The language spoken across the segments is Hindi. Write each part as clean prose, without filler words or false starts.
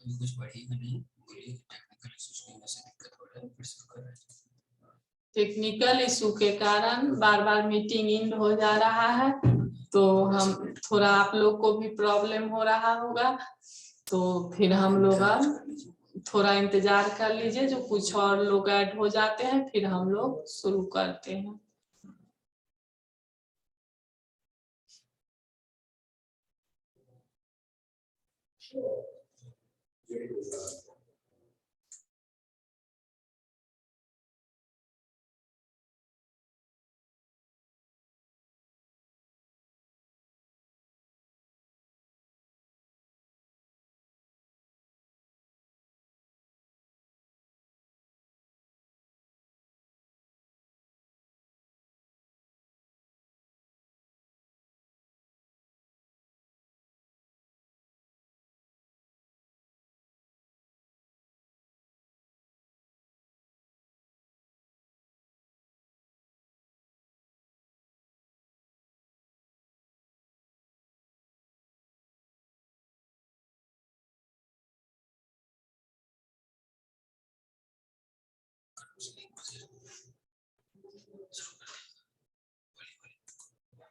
कुछ बढ़ेगा नहीं, बोलिए टेक्निकल इश्यूज की वजह से दिक्कत हो रहा है, फिर शुरू कर रहे हैं। टेक्निकल इशू के कारण बार बार मीटिंग एंड हो जा रहा है, तो हम थोड़ा आप लोग को भी प्रॉब्लम हो रहा होगा, तो फिर हम लोग अब थोड़ा इंतजार कर लीजिए, जो कुछ और लोग ऐड हो जाते हैं फिर हम लोग शुरू करते हैं।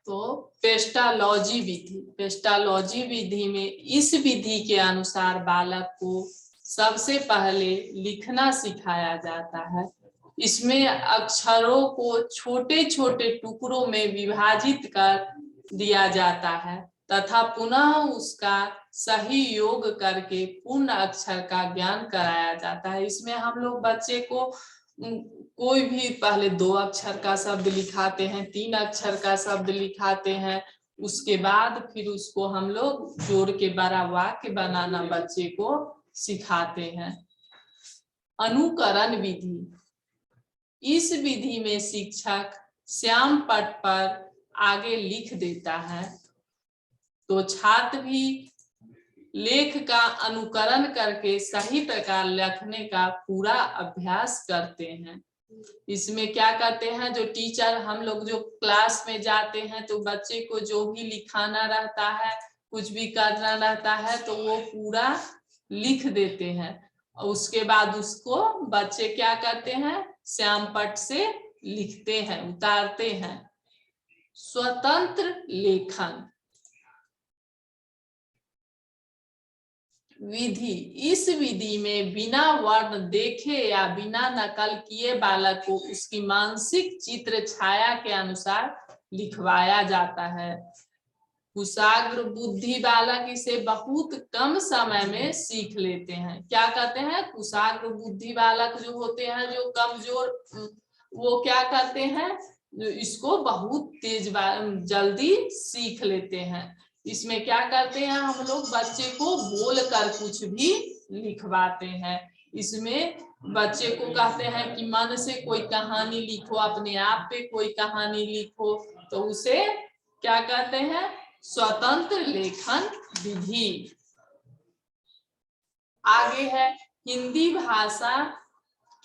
तो पेस्टालॉजी विधि में इस विधि के अनुसार बालक को सबसे पहले लिखना सिखाया जाता है। इसमें अक्षरों को छोटे छोटे टुकड़ों में विभाजित कर दिया जाता है तथा पुनः उसका सही योग करके पूर्ण अक्षर का ज्ञान कराया जाता है। इसमें हम लोग बच्चे को कोई भी पहले 2 अक्षर का शब्द लिखाते हैं, 3 अक्षर का शब्द लिखाते हैं, उसके बाद फिर उसको हम लोग जोड़ के बड़ा वाक्य बनाना बच्चे को सिखाते हैं। अनुकरण विधि, इस विधि में शिक्षक श्याम पट पर आगे लिख देता है, तो छात्र भी लेख का अनुकरण करके सही प्रकार लिखने का पूरा अभ्यास करते हैं। इसमें क्या करते हैं, जो टीचर हम लोग जो क्लास में जाते हैं तो बच्चे को जो भी लिखाना रहता है, कुछ भी करना रहता है तो वो पूरा लिख देते हैं और उसके बाद उसको बच्चे क्या करते हैं, श्याम पट से लिखते हैं, उतारते हैं। स्वतंत्र लेखन विधि, इस विधि में बिना वर्ण देखे या बिना नकल किए बालक को उसकी मानसिक चित्र छाया के अनुसार लिखवाया जाता है। कुशाग्र बुद्धि बालक इसे बहुत कम समय में सीख लेते हैं। क्या कहते हैं? कुशाग्र बुद्धि बालक जो होते हैं, जो कमजोर, वो क्या करते हैं? इसको बहुत जल्दी सीख लेते हैं। इसमें क्या करते हैं? हम लोग बच्चे को बोलकर कुछ भी लिखवाते हैं। इसमें बच्चे को कहते हैं कि मन से कोई कहानी लिखो, अपने आप पे कोई कहानी लिखो, तो उसे क्या कहते हैं? स्वतंत्र लेखन विधि। आगे है हिंदी भाषा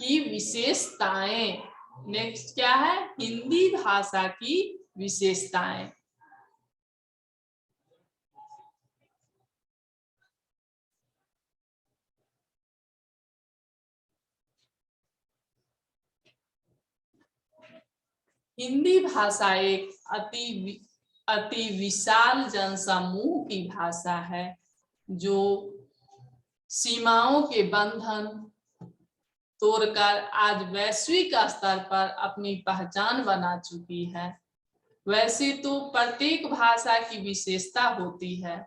की विशेषताएं। नेक्स्ट क्या है? हिंदी भाषा की विशेषताएं। हिंदी भाषा एक अति विशाल जनसमूह की भाषा है, जो सीमाओं के बंधन तोड़कर आज वैश्विक स्तर पर अपनी पहचान बना चुकी है। वैसे तो प्रत्येक भाषा की विशेषता होती है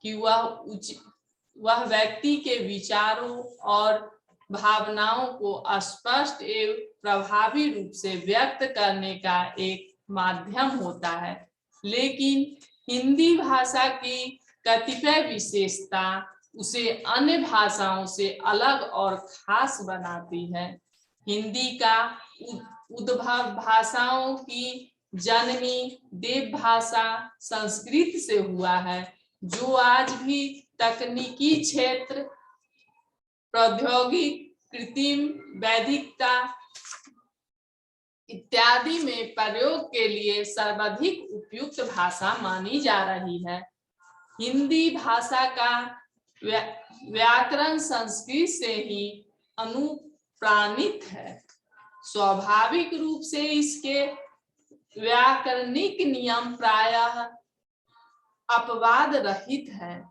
कि वह व्यक्ति के विचारों और भावनाओं को स्पष्ट एवं प्रभावी रूप से व्यक्त करने का एक माध्यम होता है, लेकिन हिंदी भाषा की कतिपय विशेषता उसे अन्य भाषाओं से अलग और खास बनाती है। हिंदी का उद्भव भाषाओं की जननी देव भाषा संस्कृत से हुआ है, जो आज भी तकनीकी क्षेत्र, प्रौद्योगिक, कृत्रिम वैदिकता इत्यादि में प्रयोग के लिए सर्वाधिक उपयुक्त भाषा मानी जा रही है। हिंदी भाषा का व्याकरण संस्कृत से ही अनुप्राणित है। स्वाभाविक रूप से इसके व्याकरणिक नियम प्रायः अपवाद रहित है,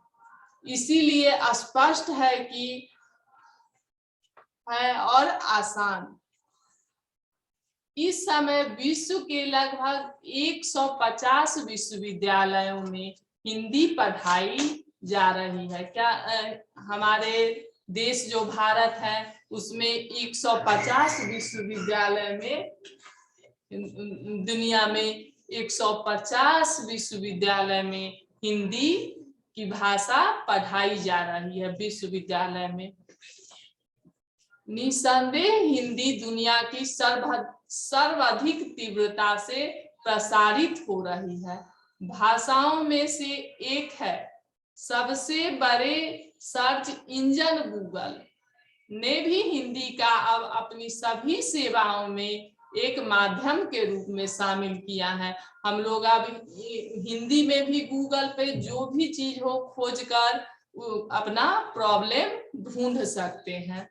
इसीलिए स्पष्ट है कि है और आसान। इस समय विश्व के लगभग 150 विश्वविद्यालयों में हिंदी पढ़ाई जा रही है। क्या हमारे देश जो भारत है उसमें 150 विश्वविद्यालय में, दुनिया में 150 विश्वविद्यालय में हिंदी की भाषा पढ़ाई जा रही है विश्वविद्यालय में। निसंदेह हिंदी दुनिया की सर्वाधिक तीव्रता से प्रसारित हो रही है। भाषाओं में से एक है। सबसे बड़े सर्च इंजन गूगल ने भी हिंदी का अब अपनी सभी सेवाओं में एक माध्यम के रूप में शामिल किया है। हम लोग अब हिंदी में भी गूगल पे जो भी चीज हो खोजकर अपना प्रॉब्लम ढूंढ सकते हैं।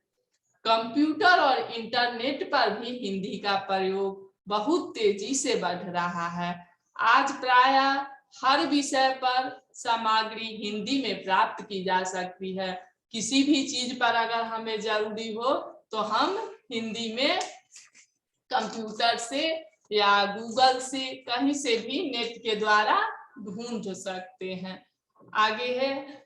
कंप्यूटर और इंटरनेट पर भी हिंदी का प्रयोग बहुत तेजी से बढ़ रहा है। आज प्रायः हर विषय पर सामग्री हिंदी में प्राप्त की जा सकती है। किसी भी चीज पर अगर हमें जरूरी हो तो हम हिंदी में कंप्यूटर से या गूगल से कहीं से भी नेट के द्वारा ढूंढ सकते हैं। आगे है,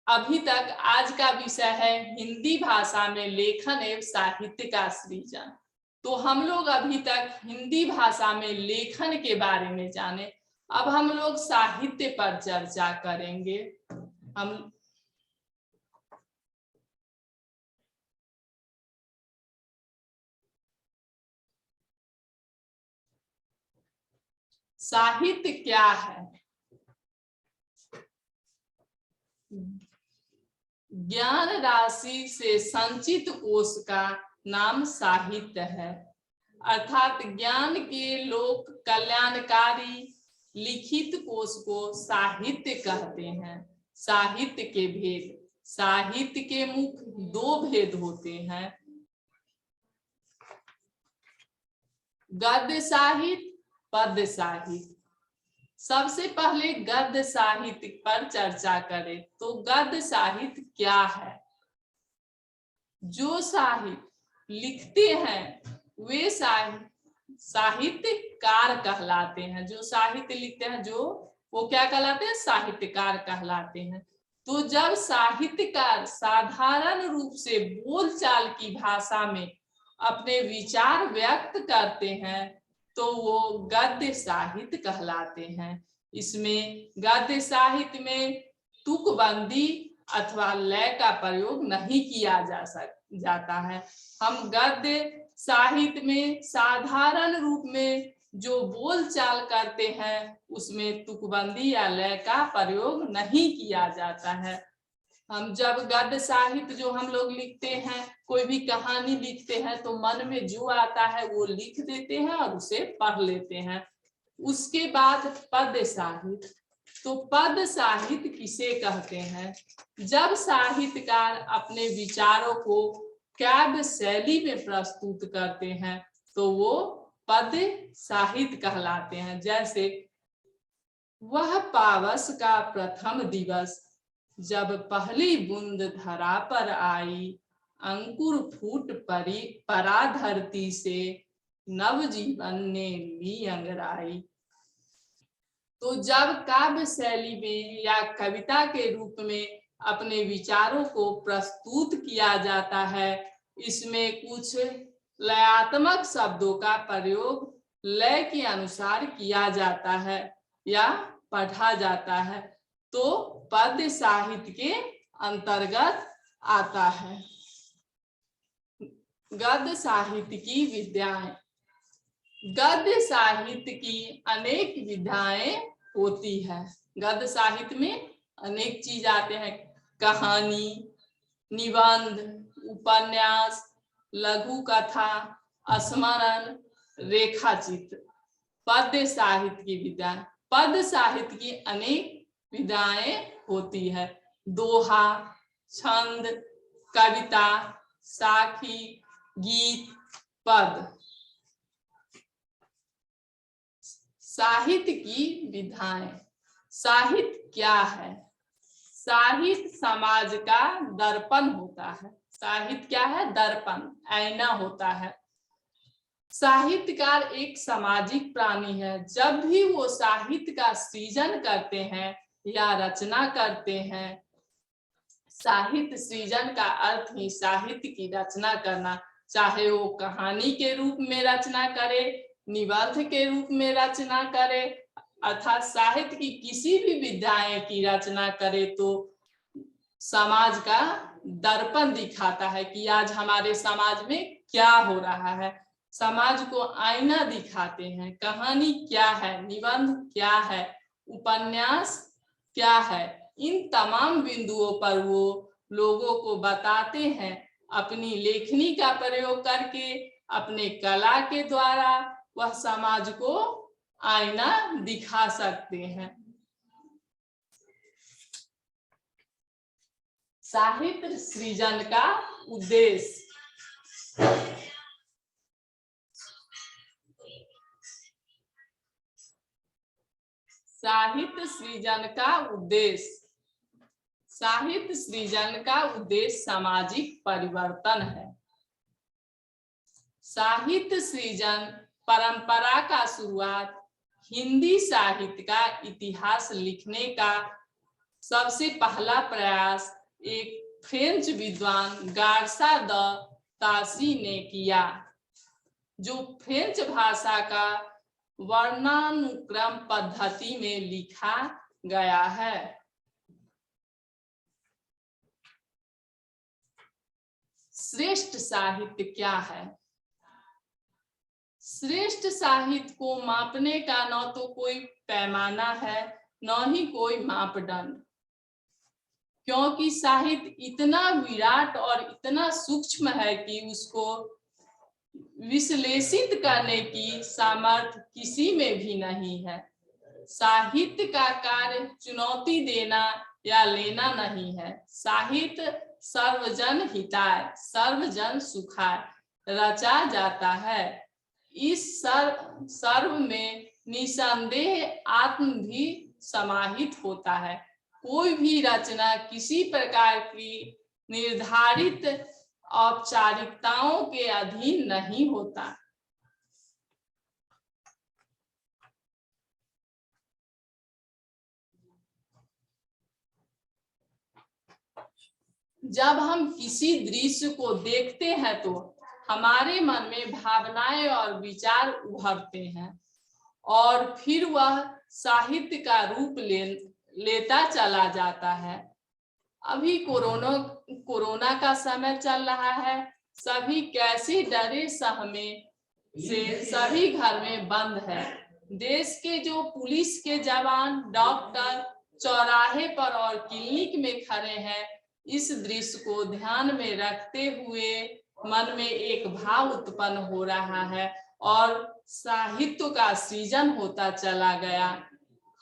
अभी तक आज का विषय है हिंदी भाषा में लेखन एवं साहित्य का सृजन। तो हम लोग अभी तक हिंदी भाषा में लेखन के बारे में जाने, अब हम लोग साहित्य पर चर्चा करेंगे। हम साहित्य क्या है? ज्ञान राशि से संचित कोश का नाम साहित्य है, अर्थात ज्ञान के लोक कल्याणकारी लिखित कोश को साहित्य कहते हैं। साहित्य के भेद, साहित्य के मुख्य दो भेद होते हैं, गद्य साहित्य, पद्य साहित्य। सबसे पहले गद्य साहित्य पर चर्चा करें तो गद्य साहित्य क्या है? जो साहित्य लिखते हैं वे साहित्यकार कहलाते हैं। जो साहित्य लिखते हैं, जो वो क्या कहलाते हैं? साहित्यकार कहलाते हैं। तो जब साहित्यकार साधारण रूप से बोलचाल की भाषा में अपने विचार व्यक्त करते हैं तो वो गद्य साहित्य कहलाते हैं। इसमें गद्य साहित्य में तुकबंदी अथवा लय का प्रयोग नहीं किया जाता है। हम गद्य साहित्य में साधारण रूप में जो बोलचाल करते हैं उसमें तुकबंदी या लय का प्रयोग नहीं किया जाता है। हम जब गद्य साहित्य जो हम लोग लिखते हैं, कोई भी कहानी लिखते हैं तो मन में जो आता है वो लिख देते हैं और उसे पढ़ लेते हैं। उसके बाद पद्य साहित्य। तो पद्य साहित्य किसे कहते हैं? जब साहित्यकार अपने विचारों को काव्य शैली में प्रस्तुत करते हैं तो वो पद्य साहित्य कहलाते हैं। जैसे वह पावस का प्रथम दिवस, जब पहली बूंद धरा पर आई, अंकुर फूट परा धरती से, नव जीवन ने ली अंगराई। तो जब काव्य शैली में या कविता के रूप में अपने विचारों को प्रस्तुत किया जाता है, इसमें कुछ लयात्मक शब्दों का प्रयोग लय के अनुसार किया जाता है या पढ़ा जाता है तो पद्य साहित्य के अंतर्गत आता है। गद्य साहित्य की विधाएं। गद्य साहित्य की अनेक विधाएं होती है। गद्य साहित्य में अनेक चीज आते हैं। कहानी, निबंध, उपन्यास, लघु कथा, स्मरण, रेखाचित्र। पद्य साहित्य की विधाएं। पद्य साहित्य की अनेक विधाएं होती है। दोहा, छंद, कविता, साखी, गीत, पद। साहित्य की विधाएं। साहित्य क्या है? साहित्य समाज का दर्पण होता है। साहित्य क्या है? दर्पण, आईना होता है। साहित्यकार एक सामाजिक प्राणी है। जब भी वो साहित्य का सृजन करते हैं या रचना करते हैं, साहित्य सृजन का अर्थ ही साहित्य की रचना करना, चाहे वो कहानी के रूप में रचना करे, निबंध के रूप में रचना करे, अर्थात साहित्य की किसी भी विधाएं की रचना करे तो समाज का दर्पण दिखाता है कि आज हमारे समाज में क्या हो रहा है। समाज को आईना दिखाते हैं। कहानी क्या है, निबंध क्या है, उपन्यास क्या है, इन तमाम बिंदुओं पर वो लोगों को बताते हैं। अपनी लेखनी का प्रयोग करके, अपने कला के द्वारा वह समाज को आईना दिखा सकते हैं। साहित्य सृजन का उद्देश्य। साहित्य सृजन का उद्देश्य। साहित्य सृजन का उद्देश्य सामाजिक परिवर्तन है। साहित्य सृजन परंपरा का शुरुआत हिंदी साहित्य का इतिहास लिखने का सबसे पहला प्रयास एक फ्रेंच विद्वान गार्सा द तासी ने किया, जो फ्रेंच भाषा का वर्णानुक्रम पद्धति में लिखा गया है। श्रेष्ठ साहित्य क्या है? श्रेष्ठ साहित्य को मापने का न तो कोई पैमाना है, न ही कोई मापदंड, क्योंकि साहित्य इतना विराट और इतना सूक्ष्म है कि उसको विश्लेषित करने की सामर्थ्य किसी में भी नहीं है। साहित्य का कार्य चुनौती देना या लेना नहीं है। साहित्य सर्वजन हिताय, सर्वजन सुखाय रचा जाता है। इस सर्व में निसंदेह आत्म भी समाहित होता है। कोई भी रचना किसी प्रकार की निर्धारित औपचारिकताओं के अधीन नहीं होता। जब हम किसी दृश्य को देखते हैं तो हमारे मन में भावनाएं और विचार उभरते हैं और फिर वह साहित्य का रूप लेता चला जाता है। अभी कोरोना का समय चल रहा है, सभी कैसे डरे सहमे से सभी घर में बंद है। देश के जो पुलिस के जवान, डॉक्टर चौराहे पर और क्लिनिक में खड़े हैं, इस दृश्य को ध्यान में रखते हुए मन में एक भाव उत्पन्न हो रहा है और साहित्य का सृजन होता चला गया।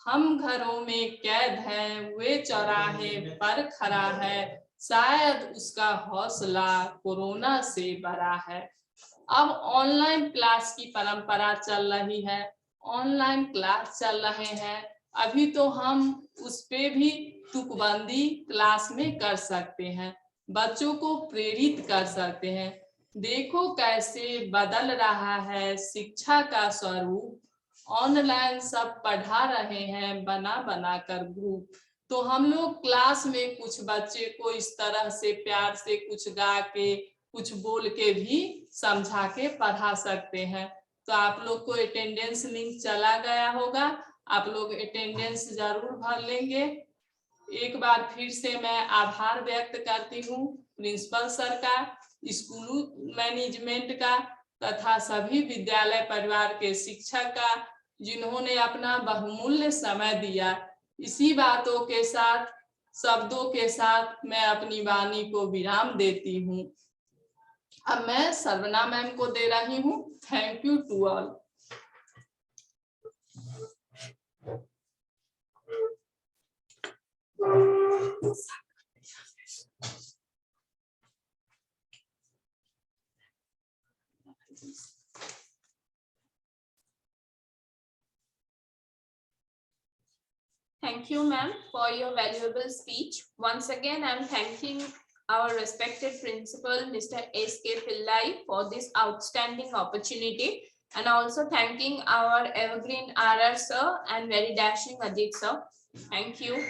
हम घरों में कैद हैं, वे चौराहे पर खड़ा है, शायद उसका हौसला कोरोना से बड़ा है। अब ऑनलाइन क्लास की परंपरा चल रही है, ऑनलाइन क्लास चल रहे हैं। अभी तो हम उस पे भी तुकबंदी क्लास में कर सकते हैं, बच्चों को प्रेरित कर सकते हैं। देखो कैसे बदल रहा है शिक्षा का स्वरूप। ऑनलाइन सब पढ़ा रहे हैं बना बना कर ग्रुप। तो हम लोग क्लास में कुछ बच्चे को इस तरह से प्यार से कुछ गा के, कुछ बोल के भी समझा के पढ़ा सकते हैं। तो आप लोग को अटेंडेंस लिंक चला गया होगा, आप लोग अटेंडेंस जरूर भर लेंगे। एक बार फिर से मैं आभार व्यक्त करती हूँ प्रिंसिपल सर का, स्कूल मैनेजमेंट का तथा सभी विद्यालय परिवार के शिक्षक का, जिन्होंने अपना बहुमूल्य समय दिया। इसी बातों के साथ, शब्दों के साथ मैं अपनी वाणी को विराम देती हूँ। अब मैं सर्वना मैम को दे रही हूँ। Thank you to all. Thank you, ma'am, for your valuable speech. Once again, I'm thanking our respected principal, Mr. S.K. Pillai, for this outstanding opportunity, and also thanking our evergreen RR sir and very dashing Ajit sir. Thank you.